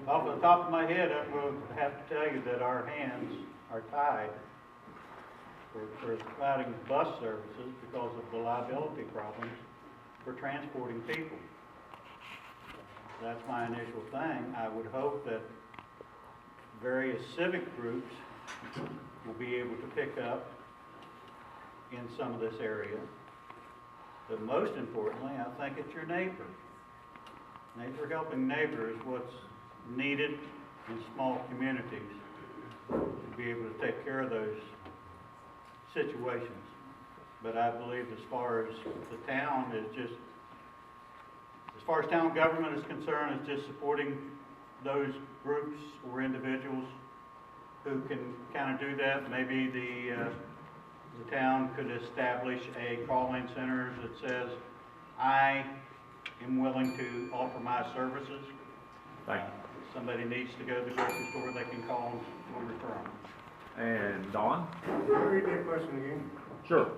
Off the top of my head, I will have to tell you that our hands are tied for providing bus services because of the liability problems for transporting people. That's my initial thing. I would hope that various civic groups will be able to pick up in some of this area. But most importantly, I think it's your neighbor. Neighbor helping neighbor is what's needed in small communities to be able to take care of those situations. But I believe as far as the town is just, as far as town government is concerned, it's just supporting those groups or individuals who can kind of do that. Maybe the town could establish a call-in center that says, I am willing to offer my services. Thank you. If somebody needs to go to the grocery store, they can call and we'll refer them. And Don? Can you read that question again? Sure.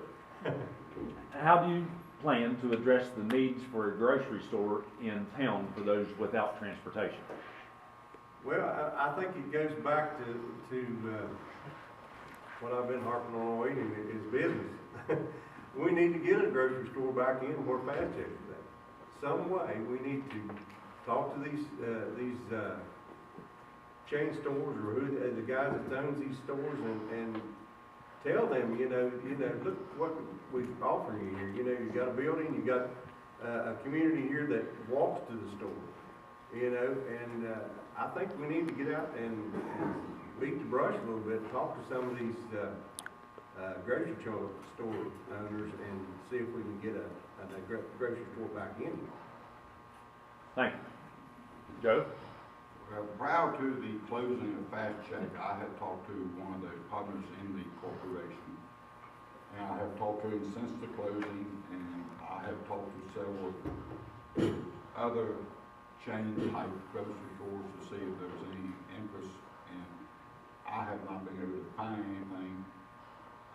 How do you plan to address the needs for a grocery store in town for those without transportation? Well, I think it goes back to what I've been harping on all evening, is business. We need to get a grocery store back in where Fast Check is at. Some way, we need to talk to these chain stores or the guys that owns these stores and tell them, you know, look what we're offering you here. You know, you got a building, you got a community here that walks to the store. You know, and I think we need to get out and beat the brush a little bit, talk to some of these grocery store owners and see if we can get a grocery store back in. Thank you. Joe? Well, prior to the closing of Fast Check, I had talked to one of the partners in the corporation. And I have talked to him since the closing, and I have talked to several other chain-type grocery stores to see if there was any interest, and I have not been able to find anything.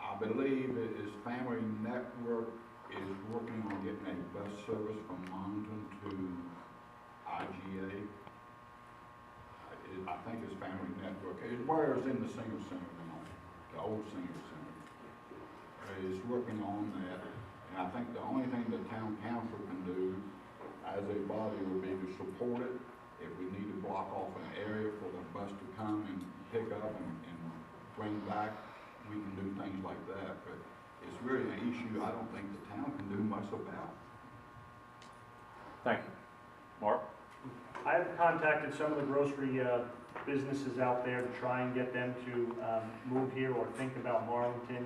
I believe it is Family Network is working on getting a bus service from Moncton to IGA. I think it's Family Network. Where it's in the Singer Center now, the old Singer Center. Is working on that, and I think the only thing the town council can do as a body would be to support it. If we need to block off an area for the bus to come and pick up and bring back, we can do things like that. But it's really an issue I don't think the town can do much about. Thank you. Mark? I have contacted some of the grocery businesses out there to try and get them to move here or think about Marlington.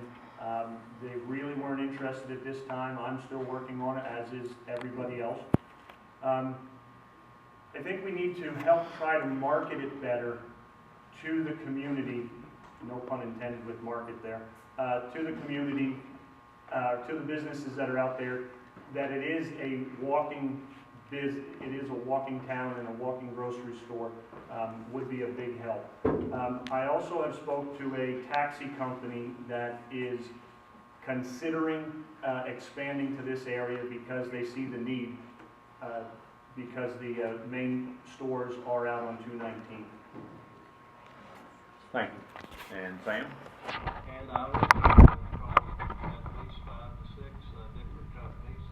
They really weren't interested at this time. I'm still working on it, as is everybody else. I think we need to help try to market it better to the community, no pun intended with market there, to the community, to the businesses that are out there, that it is a walking town, and a walking grocery store would be a big help. I also have spoke to a taxi company that is considering expanding to this area because they see the need, because the main stores are out on 219. Thank you. And Sam? And I was at least 5 to 6 different companies,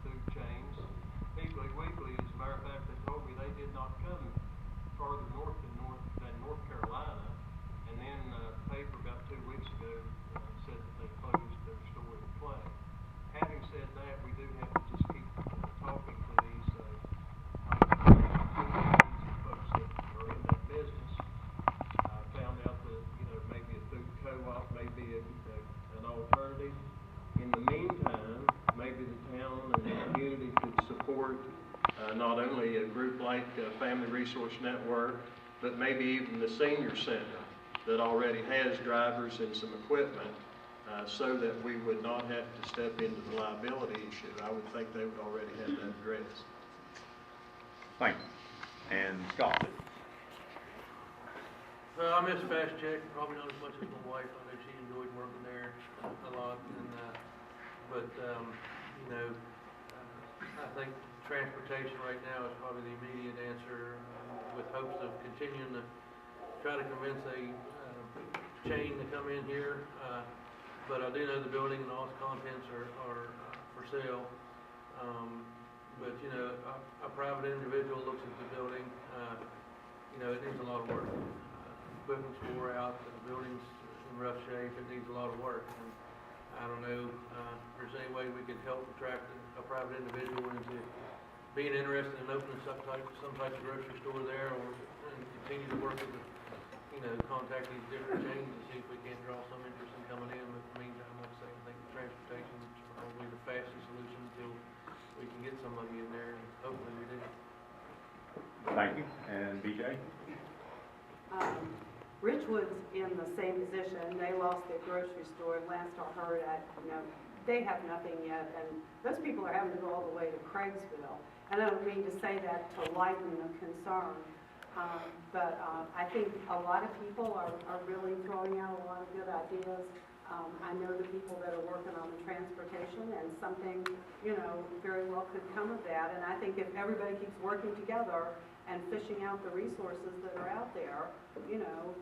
food chains. Piggly Wiggly, as a matter of fact, they told me they did not come farther north than North Carolina. And then the paper about 2 weeks ago said that they closed their store in Clay. Having said that, we do have to just keep talking to these folks that are in that business. I found out that, you know, maybe a food co-op may be an alternative. In the meantime, maybe the town and the community could support not only a group like Family Resource Network, but maybe even the senior center that already has drivers and some equipment, so that we would not have to step into the liability issue. I would think they would already have that addressed. Thank you. And Scott? Well, I miss Fast Check, probably not as much as my wife. I know she enjoyed working there a lot, and but you know, I think transportation right now is probably the immediate answer, with hopes of continuing to try to convince a chain to come in here. But I do know the building and all its contents are for sale. But, you know, a private individual looks at the building, you know, it needs a lot of work. Equipment's wore out, the building's in rough shape, it needs a lot of work. And I don't know, if there's any way we could help attract a private individual into being interested in opening some type of grocery store there, or and continue to work with the, you know, contact these different chains and see if we can't draw some interest in coming in. But in the meantime, like I say, I think transportation is probably the fastest solution until we can get somebody in there, and hopefully we do. Thank you. And BJ? Richwood's in the same position. They lost their grocery store. Last I heard, they have nothing yet, and those people are having to go all the way to Craigsville. And I don't mean to say that to lighten the concern, but I think a lot of people are really throwing out a lot of good ideas. I know the people that are working on the transportation, and something, you know, very well could come of that. And I think if everybody keeps working together and fishing out the resources that are out there, you know,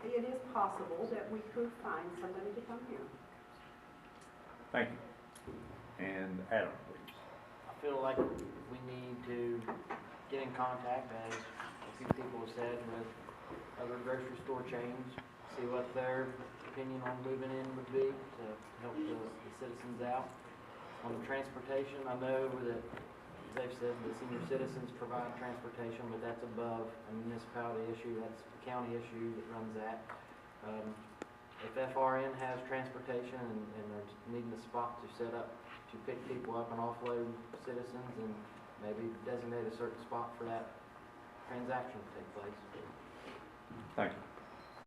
it is possible that we could find somebody to come here. Thank you. And Adam, please. I feel like we need to get in contact, as a few people have said, with other grocery store chains, see what their opinion on moving in would be to help the citizens out. On the transportation, I know that, as they've said, the senior citizens provide transportation, but that's above a municipality issue. That's the county issue that runs that. If FRN has transportation and they're needing a spot to set up to pick people up and offload citizens, and maybe designate a certain spot for that transaction to take place. Thank you.